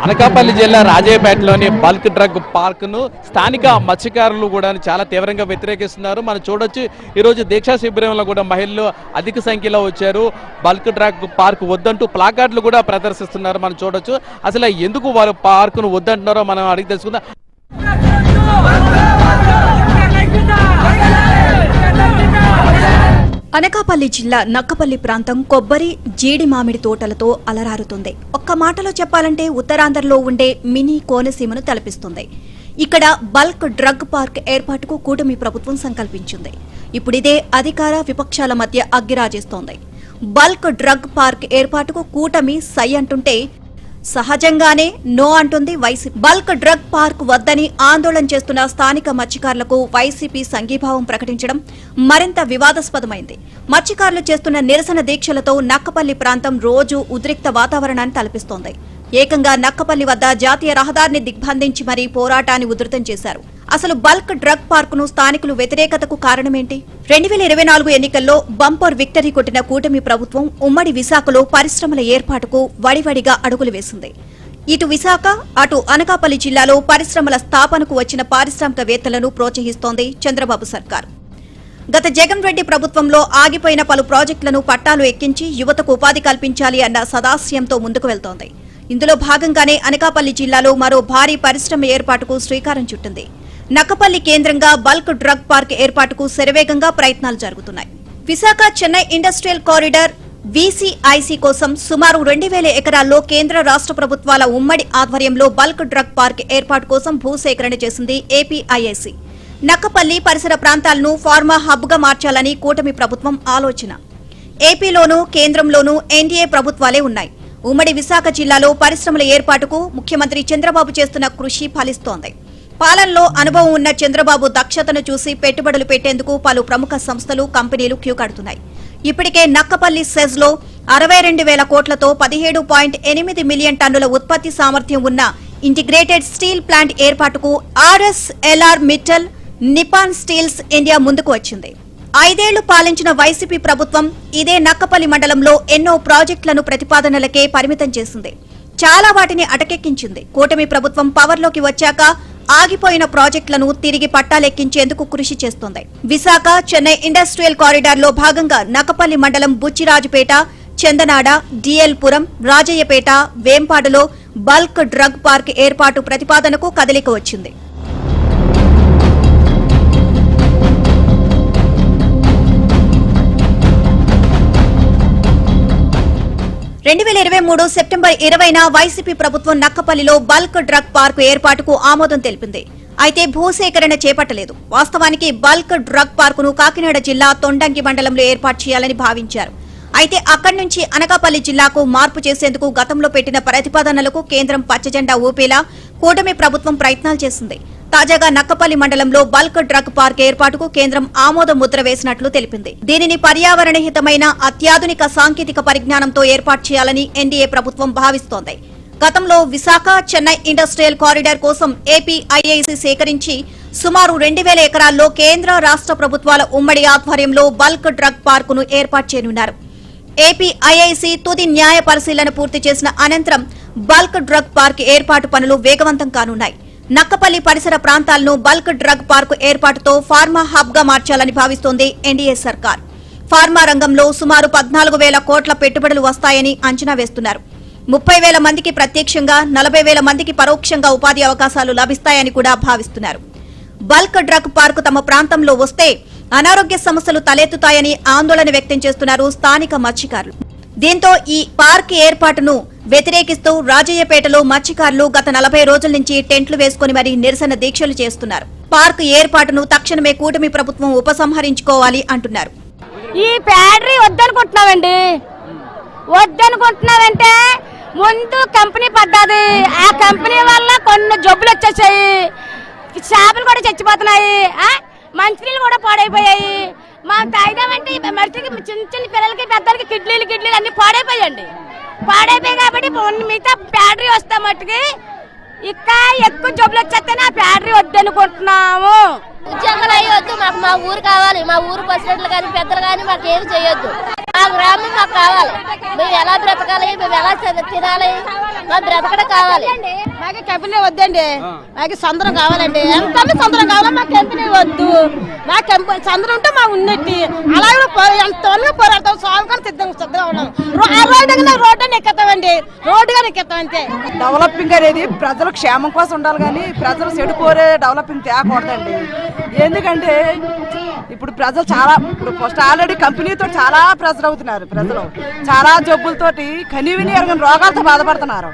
అనకాపల్లి జిల్లా రాజయ్యపేటలోని bulk drug పార్క్ను స్థానిక మత్స్యకారులు కూడా చాలా తీవ్రంగా వ్యతిరేకిస్తున్నారు. మనం చూడొచ్చు ఈరోజు దీక్షా శిబిరంలో కూడా మహిళలు అధిక సంఖ్యలో వచ్చారు. బల్క్ డ్రగ్ పార్క్ వద్దంటూ ప్లాకార్డులు కూడా ప్రదర్శిస్తున్నారు. మనం చూడొచ్చు అసలు ఎందుకు వారు పార్కును వద్దంటున్నారో మనం అడిగి తెలుసుకుందాం. అనకాపల్లి జిల్లా నక్కపల్లి ప్రాంతం కొబ్బరి జీడి మామిడి తోటలతో అలరారుతుంది. ఒక్క మాటలో చెప్పాలంటే ఉత్తరాంధ్రలో ఉండే మినీ కోనసీమను తలపిస్తుంది. ఇక్కడ బల్క్ డ్రగ్ పార్క్ ఏర్పాటుకు కూటమి ప్రభుత్వం సంకల్పించింది. ఇప్పుడిదే అధికార విపక్షాల మధ్య అగ్గిరాజేస్తోంది. బల్క్ డ్రగ్ పార్క్ ఏర్పాటుకు కూటమి సై అంటుంటే సహజంగానే నో అంటుంది వైసీపీ. బల్క్ డ్రగ్ పార్క్ వద్దని ఆందోళన చేస్తున్న స్థానిక మత్స్యకారులకు వైసీపీ సంఘీభావం ప్రకటించడం మరింత వివాదాస్పదమైంది. మత్స్యకారులు చేస్తున్న నిరసన దీక్షలతో నక్కపల్లి ప్రాంతం రోజు ఉద్రిక్త వాతావరణాన్ని తలపిస్తోంది. ఏకంగా నక్కపల్లి వద్ద జాతీయ రహదారిని దిగ్బంధించి మరీ పోరాటాన్ని ఉధృతం చేశారు. అసలు బల్క్ డ్రగ్ పార్కును స్థానికులు వ్యతిరేకతకు కారణమేంటి? 2024 ఎన్నికల్లో బంపర్ విక్టరీ కొట్టిన కూటమి ప్రభుత్వం ఉమ్మడి విశాఖలో పరిశ్రమల ఏర్పాటుకు వడివడిగా అడుగులు వేసింది. ఇటు విశాఖ అటు అనకాపల్లి జిల్లాలో పరిశ్రమల స్థాపనకు వచ్చిన పారిశ్రామికవేత్తలను ప్రోత్సహిస్తోంది చంద్రబాబు సర్కార్. గత జగన్ రెడ్డి ప్రభుత్వంలో ఆగిపోయిన పలు ప్రాజెక్టులను పట్టాలు ఎక్కించి యువతకు ఉపాధి కల్పించాలి అన్న సదాశయంతో ముందుకు వెళ్తోంది. ఇందులో భాగంగానే అనకాపల్లి జిల్లాలో మరో భారీ పరిశ్రమ ఏర్పాటుకు శ్రీకారం చుట్టింది. నక్కపల్లి కేంద్రంగా బల్క్ డ్రగ్ పార్క్ ఏర్పాటుకు శరవేగంగా ప్రయత్నాలు జరుగుతున్నాయి. విశాఖ చెన్నై ఇండస్ట్రియల్ కారిడార్ వీసీఐసీ కోసం సుమారు 2000 ఎకరాల్లో కేంద్ర రాష్ట్ర ప్రభుత్వాల ఉమ్మడి ఆధ్వర్యంలో బల్క్ డ్రగ్ పార్క్ ఏర్పాటు కోసం భూసేకరణ చేసింది ఏపీఐఐసీ. నక్కపల్లి పరిసర ప్రాంతాలను ఫార్మా హబ్ గా మార్చాలని కూటమి ప్రభుత్వం ఆలోచన. ఏపీలోనూ కేంద్రంలోనూ ఎన్డీఏ ప్రభుత్వాలే ఉన్నాయి. ఉమ్మడి విశాఖ జిల్లాలో పరిశ్రమల ఏర్పాటుకు ముఖ్యమంత్రి చంద్రబాబు చేస్తున్న కృషి ఫలిస్తోంది. పాలనలో అనుభవం ఉన్న చంద్రబాబు దక్షతను చూసి పెట్టుబడులు పెట్టేందుకు పలు ప్రముఖ సంస్థలు కంపెనీలు క్యూ కడుతున్నాయి. ఇప్పటికే నక్కపల్లి సెజ్ లో 62,000 కోట్లతో 17.8 మిలియన్ టన్నుల ఉత్పత్తి సామర్థ్యం ఉన్న ఇంటిగ్రేటెడ్ స్టీల్ ప్లాంట్ ఏర్పాటుకు ఆర్ఎస్ఎల్ఆర్ మిట్టల్ నిపాన్ స్టీల్స్ ఇండియా ముందుకు వచ్చింది. 5 ఏళ్లు పాలించిన వైసీపీ ప్రభుత్వం ఇదే నక్కపల్లి మండలంలో ఎన్నో ప్రాజెక్టులను ప్రతిపాదనలకే పరిమితం చేసింది. చాలా వాటిని అటకెక్కించింది. కూటమి ప్రభుత్వం పవర్లోకి వచ్చాక ఆగిపోయిన ప్రాజెక్టులను తిరిగి పట్టాలెక్కించేందుకు కృషి చేస్తోంది. విశాఖ చెన్నై ఇండస్ట్రియల్ కారిడార్ లో భాగంగా నక్కపల్లి మండలం బుచ్చిరాజుపేట, Chandanada, DL Puram, Rajayyapeta, వేంపాడులో bulk drug park ఏర్పాటు ప్రతిపాదనకు కదలిక వచ్చింది. 2023 సెప్టెంబర్ 20న వైసీపీ ప్రభుత్వం నక్కపల్లిలో బల్క్ డ్రగ్ పార్కు ఏర్పాటుకు ఆమోదం తెలిపింది. అయితే భూసేకరణ చేపట్టలేదు. వాస్తవానికి బల్క్ డ్రగ్ పార్కును కాకినాడ జిల్లా తొండంగి మండలంలో ఏర్పాటు చేయాలని భావించారు. అయితే అక్కడి నుంచి అనకాపల్లి జిల్లాకు మార్పు చేసేందుకు గతంలో పెట్టిన ప్రతిపాదనలకు కేంద్రం పచ్చజెండా ఊపేలా కూటమి ప్రభుత్వం ప్రయత్నాలు చేసింది. తాజాగా నక్కపల్లి మండలంలో బల్క్ డ్రగ్ పార్క్ ఏర్పాటుకు కేంద్రం ఆమోద ముద్ర వేసినట్లు తెలిపింది. దీనిని పర్యావరణ హితమైన అత్యాధునిక సాంకేతిక పరిజ్ఞానంతో ఏర్పాటు చేయాలని ఎన్డీఏ ప్రభుత్వం భావిస్తోంది. గతంలో విశాఖ చెన్నై ఇండస్ట్రియల్ కారిడార్ కోసం ఏపీఐఐసీ సేకరించి సుమారు 2000 ఎకరాల్లో కేంద్ర రాష్ట్ర ప్రభుత్వాల ఉమ్మడి ఆధ్వర్యంలో బల్క్ డ్రగ్ పార్కును ఏర్పాటు చేయనున్నారు. ఏపీఐఐసీ తుది న్యాయ పరిశీలన పూర్తి చేసిన అనంతరం బల్క్ డ్రగ్ పార్క్ ఏర్పాటు పనులు వేగవంతం కానున్నాయి. నక్కపల్లి పరిసర ప్రాంతాలను బల్క్ డ్రగ్ పార్కు ఏర్పాటుతో ఫార్మా హబ్ గా మార్చాలని భావిస్తోంది ఎన్డీఏ సర్కార్. ఫార్మా రంగంలో సుమారు 14,000 కోట్ల పెట్టుబడులు వస్తాయని అంచనా వేస్తున్నారు. 30,000 మందికి ప్రత్యక్షంగా, 40,000 మందికి పరోక్షంగా ఉపాధి అవకాశాలు లభిస్తాయని కూడా భావిస్తున్నారు. బల్క్ డ్రగ్ పార్కు తమ ప్రాంతంలో వస్తే అనారోగ్య సమస్యలు తలెత్తుతాయని ఆందోళన వ్యక్తం చేస్తున్నారు స్థానిక మత్స్యకారులు. దీంతో ఈ పార్క్ ఏర్పాటును వ్యతిరేకిస్తూ రాజయ్యపేటలో మత్స్యకారులు గత 40 రోజుల నుంచి టెంట్లు వేసుకుని మరీ నిరసన దీక్షలు చేస్తున్నారు. పార్క్ ఏర్పాటును తక్షణమే కూటమి ప్రభుత్వం ఉపసంహరించుకోవాలి అంటున్నారు. ఈ ఫ్యాక్టరీ వద్దనుకుంటున్నామండి. వద్దనుకుంటున్నామంటే ముందు కంపెనీ పడ్డది. ఆ కంపెనీ వల్ల కొన్ని జబ్బులు వచ్చేసాయి. చేపలు కూడా చచ్చిపోతున్నాయి. మంచినీళ్ళు కూడా పాడైపోయాయి. మా తాయిదామంటే మనిషికి చిన్న చిన్న పిల్లలకి పెద్దలకి కిడ్నీలు అన్ని పాడైపోయాయండి. పాడైపోయాయి కాబట్టి మిగతా ఫ్యాక్టరీ వస్తే మట్టుకి ఇంకా ఎక్కువ జబ్బులు వచ్చేస్తేనే ఆ ఫ్యాక్టరీ వద్దనుకుంటున్నాము. ఉద్యోగాలు అయ్యొద్దు, మాకు మా ఊరు కావాలి. మా ఊరు ప్రెసిడెంట్లు కానీ పెద్దలు కానీ మాకు ఏమి చేయొద్దు. ఆ గ్రామం మాకు కావాలి. మేము ఎలా బ్రతకాలి, మేము ఎలా తినాలి, మాకు బ్రతకడం కావాలి. మాకు కంపెనీ వద్దండి, మాకు సందరం కావాలండి. ఎంత సందరం కావాలో మాకు కంపెనీ వద్దు. మా కంపెనీ సందరం ఉంటే మా ఉన్నట్టు అలాగే ఎంతవరకు పోరాడతాం. సాగుకొని సిద్ధంగా ఉన్నాం. రోడ్డు ఎక్కేస్తామండి, రోడ్డుగా ఎక్కేస్తాం అంతే. డెవలపింగ్ అనేది ప్రజల క్షేమం కోసం ఉండాలి కానీ ప్రజలు చెడు కోరే డెవలపింగ్ తేకూడదండి. ఎందుకంటే ఇప్పుడు ప్రజలు చాలా ఇప్పుడు ఫస్ట్ ఆల్రెడీ కంపెనీతో చాలా ప్రెజర్ అవుతున్నారు. ప్రజలు చాలా జబ్బులతోటి కనీవిని ఎరగని రోగాలతో బాధపడుతున్నారు.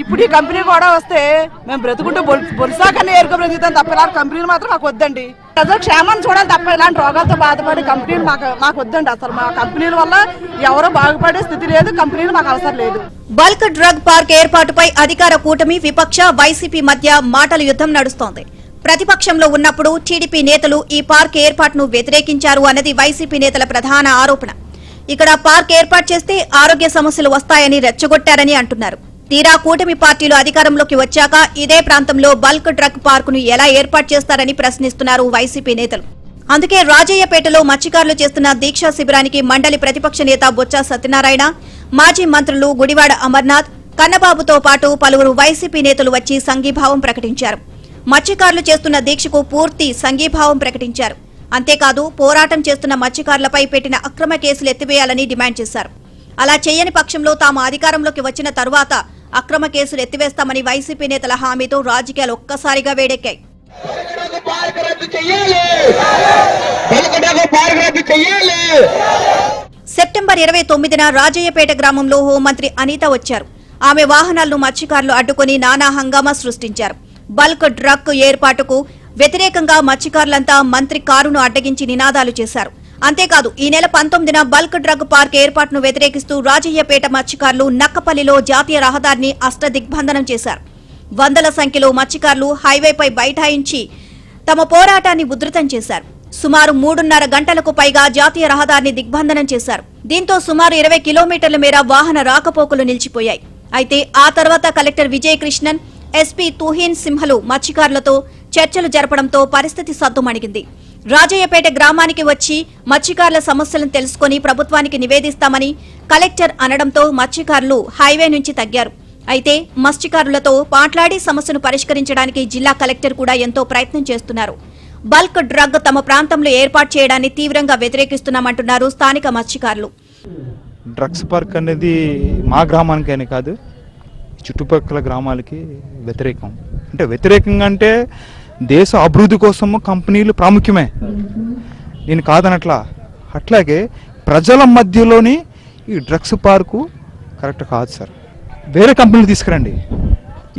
ఇప్పుడు ఈ కంపెనీ కూడా వస్తే మేము బ్రతుకుంటూ బొలిసాకన్నా ఏరుకో బ్రతుకుతాం తప్ప ఇలాంటి కంపెనీలు మాత్రం మాకు వద్దండి. ప్రజల క్షేమాన్ని చూడాలి తప్ప ఇలాంటి రోగాలతో బాధపడే కంపెనీలు మాకు వద్దండి. అసలు మా కంపెనీల వల్ల ఎవరో బాగుపడే స్థితి లేదు. కంపెనీలు మాకు అవసరం లేదు. బల్క్ డ్రగ్ పార్క్ ఏర్పాటుపై అధికార కూటమి, విపక్ష, వైసీపీ మధ్య మాటల యుద్ధం నడుస్తోంది. ప్రతిపక్షంలో ఉన్నప్పుడు టీడీపీ నేతలు ఈ పార్క్ ఏర్పాటును వ్యతిరేకించారు అన్నది వైసీపీ నేతల ప్రధాన ఆరోపణ. ఇక్కడ పార్క్ ఏర్పాటు చేస్తే ఆరోగ్య సమస్యలు వస్తాయని రెచ్చగొట్టారని అంటున్నారు. తీరా కూటమి పార్టీలు అధికారంలోకి వచ్చాక ఇదే ప్రాంతంలో బల్క్ డ్రగ్ పార్కును ఎలా ఏర్పాటు చేస్తారని ప్రశ్నిస్తున్నారు వైసీపీ నేతలు. అందుకే రాజయ్యపేటలో మత్స్యకారులు చేస్తున్న దీక్షా శిబిరానికి మండలి ప్రతిపక్ష నేత బొత్స సత్యనారాయణ, మాజీ మంత్రులు గుడివాడ అమర్నాథ్, కన్నబాబుతో పాటు పలువురు వైసీపీ నేతలు వచ్చి సంఘీభావం ప్రకటించారు. మత్స్యకారులు చేస్తున్న దీక్షకు పూర్తి సంఘీభావం ప్రకటించారు. అంతేకాదు పోరాటం చేస్తున్న మత్స్యకారులపై పెట్టిన అక్రమ కేసులు ఎత్తివేయాలని డిమాండ్ చేశారు. అలా చేయని పక్షంలో తాము అధికారంలోకి వచ్చిన తరువాత అక్రమ కేసులు ఎత్తివేస్తామని వైసీపీ నేతల హామీతో రాజకీయాలు ఒక్కసారిగా వేడెక్కాయి. సెప్టెంబర్ 29న రాజయ్యపేట గ్రామంలో హోంమంత్రి అనిత వచ్చారు. ఆమె వాహనాలను మత్స్యకారులు అడ్డుకుని నానా హంగామా సృష్టించారు. బల్క్ డ్రగ్ ఏర్పాటుకు వ్యతిరేకంగా మత్స్యకారులంతా మంత్రి కారును అడ్డగించి నినాదాలు చేశారు. అంతేకాదు ఈ నెల 19న బల్క్ డ్రగ్ పార్క్ ఏర్పాటును వ్యతిరేకిస్తూ రాజయ్యపేట మత్స్యకారులు నక్కపల్లిలో జాతీయ రహదారిని అష్టదిగ్బంధనం చేశారు. వందల సంఖ్యలో మత్స్యకారులు హైవేపై బైఠాయించి తమ పోరాటాన్ని ఉధృతం చేశారు. సుమారు 3.5 గంటలకు పైగా జాతీయ రహదారిని దిగ్బంధనం చేశారు. దీంతో సుమారు 20 కిలోమీటర్ల మేర వాహన రాకపోకలు నిలిచిపోయాయి. అయితే ఆ తర్వాత కలెక్టర్ విజయ్ కృష్ణన్, ఎస్పీ తుహీన్ సింహలు మత్స్యకారులతో చర్చలు జరపడంతో పరిస్థితి సద్దుమణిగింది. రాజయ్యపేట గ్రామానికి వచ్చి మత్స్యకారుల సమస్యలను తెలుసుకుని ప్రభుత్వానికి నివేదిస్తామని కలెక్టర్ అనడంతో మత్స్యకారులు హైవే నుంచి తగ్గారు. అయితే మత్స్యకారులతో మాట్లాడి సమస్యను పరిష్కరించడానికి జిల్లా కలెక్టర్ కూడా ఎంతో ప్రయత్నం చేస్తున్నారు. బల్క్ డ్రగ్ తమ ప్రాంతంలో ఏర్పాటు చేయడాన్ని తీవ్రంగా వ్యతిరేకిస్తున్నామంటున్నారు స్థానిక మత్స్యకారులు. డ్రగ్స్ పార్క్ అనేది మా గ్రామానికైనా కాదు, చుట్టుపక్కల గ్రామాలకి వ్యతిరేకం. అంటే వ్యతిరేకంగా అంటే దేశ అభివృద్ధి కోసము కంపెనీలు ప్రాముఖ్యమే, నేను కాదనట్లా. అట్లాగే ప్రజల మధ్యలోని ఈ డ్రగ్స్ పార్కు కరెక్ట్ కాదు సార్. వేరే కంపెనీలు తీసుకురండి,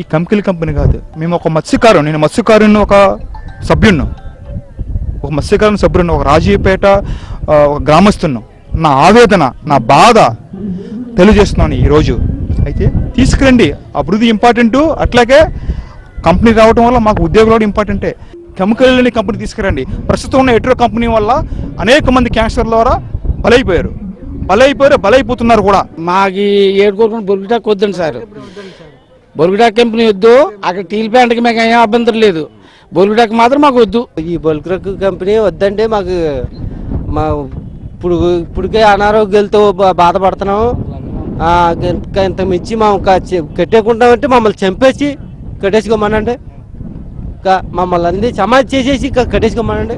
ఈ కంపెనీ కాదు. మేము ఒక మత్స్యకారు, నేను మత్స్యకారుని ఒక సభ్యును, ఒక రాజయ్యపేట ఒక గ్రామస్తును. నా ఆవేదన, నా బాధ తెలియజేస్తున్నాను ఈరోజు. అయితే తీసుకురండి, అభివృద్ధి ఇంపార్టెంటు, అట్లాగే కంపెనీ రావడం వల్ల మాకు ఉద్యోగాలు కూడా ఇంపార్టెంటే. కెమికల్ లేని కంపెనీ తీసుకురండి. ప్రస్తుతం ఉన్న ఎట్రో కంపెనీ వల్ల అనేక మంది క్యాన్సర్ ద్వారా బలైపోతున్నారు కూడా. మాకు ఏడుకోకుండా బొరుగుటాక్ వద్దండి సార్. బొరుగుటాక్ కంపెనీ వద్దు. అక్కడ స్టీల్ ప్లాంట్కి మాకు ఏం అభ్యంతరం లేదు, బొరుగుటాక్ మాత్రం మాకు వద్దు. ఈ బొరుగుటాక్ కంపెనీ వద్దంటే మాకు ఇప్పటికే అనారోగ్యాలతో బాధపడుతున్నాం. ఇంత మించి మేము కట్టేకుంటామంటే మమ్మల్ని చంపేసి కట్టేసుకోమనండి, మమ్మల్ని అన్ని సమాధి చేసేసి కట్టేసుకోమనండి.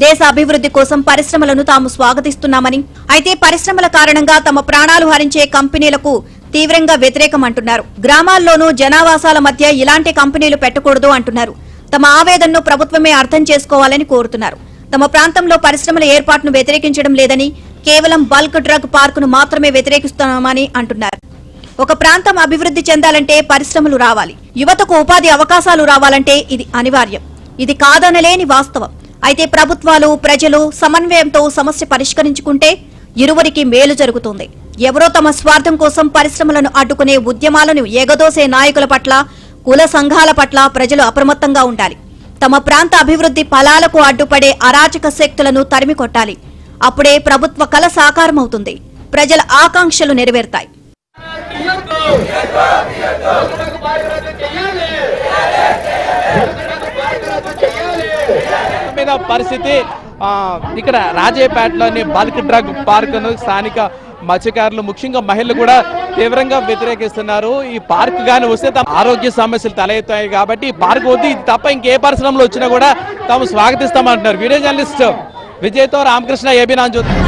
దేశ అభివృద్ధి కోసం పరిశ్రమలను తాము స్వాగతిస్తున్నామని, అయితే పరిశ్రమల కారణంగా తమ ప్రాణాలు హరించే కంపెనీలకు తీవ్రంగా వ్యతిరేకమంటున్నారు. గ్రామాల్లోనూ జనావాసాల మధ్య ఇలాంటి కంపెనీలు పెట్టకూడదు అంటున్నారు. తమ ఆవేదనను ప్రభుత్వమే అర్థం చేసుకోవాలని కోరుతున్నారు. తమ ప్రాంతంలో పరిశ్రమల ఏర్పాటును వ్యతిరేకించడం లేదని, కేవలం బల్క్ డ్రగ్ పార్కును మాత్రమే వ్యతిరేకిస్తున్నామని అంటున్నారు. ఒక ప్రాంతం అభివృద్ధి చెందాలంటే పరిశ్రమలు రావాలి, యువతకు ఉపాధి అవకాశాలు రావాలంటే ఇది అనివార్యం. ఇది కాదనలేని వాస్తవం. అయితే ప్రభుత్వాలు, ప్రజలు సమన్వయంతో సమస్య పరిష్కరించుకుంటే ఇరువురికి మేలు జరుగుతుంది. ఎవరో తమ స్వార్థం కోసం పరిశ్రమలను అడ్డుకునే ఉద్యమాలను ఎగదోసే నాయకుల పట్ల, కుల సంఘాల పట్ల ప్రజలు అప్రమత్తంగా ఉండాలి. తమ ప్రాంత అభివృద్ధి ఫలాలకు అడ్డుపడే అరాచక శక్తులను తరిమి కొట్టాలి. అప్పుడే ప్రభుత్వ కల సాకారమవుతుంది, ప్రజల ఆకాంక్షలు నెరవేరుతాయి. మీద పరిస్థితి ఇక్కడ రాజేపేటలోని బల్క్ డ్రగ్ పార్కును స్థానిక మత్స్యకారులు ముఖ్యంగా మహిళలు కూడా తీవ్రంగా వ్యతిరేకిస్తున్నారు. ఈ పార్క్ గాని వస్తే తమ ఆరోగ్య సమస్యలు తలెత్తాయి కాబట్టి ఈ పార్క్ వద్దు, ఇది తప్ప ఇంకే పరిశ్రమలు వచ్చినా కూడా తాము స్వాగతిస్తామంటున్నారు. వీడియో జర్నలిస్ట్ విజయ్తో రామకృష్ణ, ఏబీ నాన్ జ్యోతి.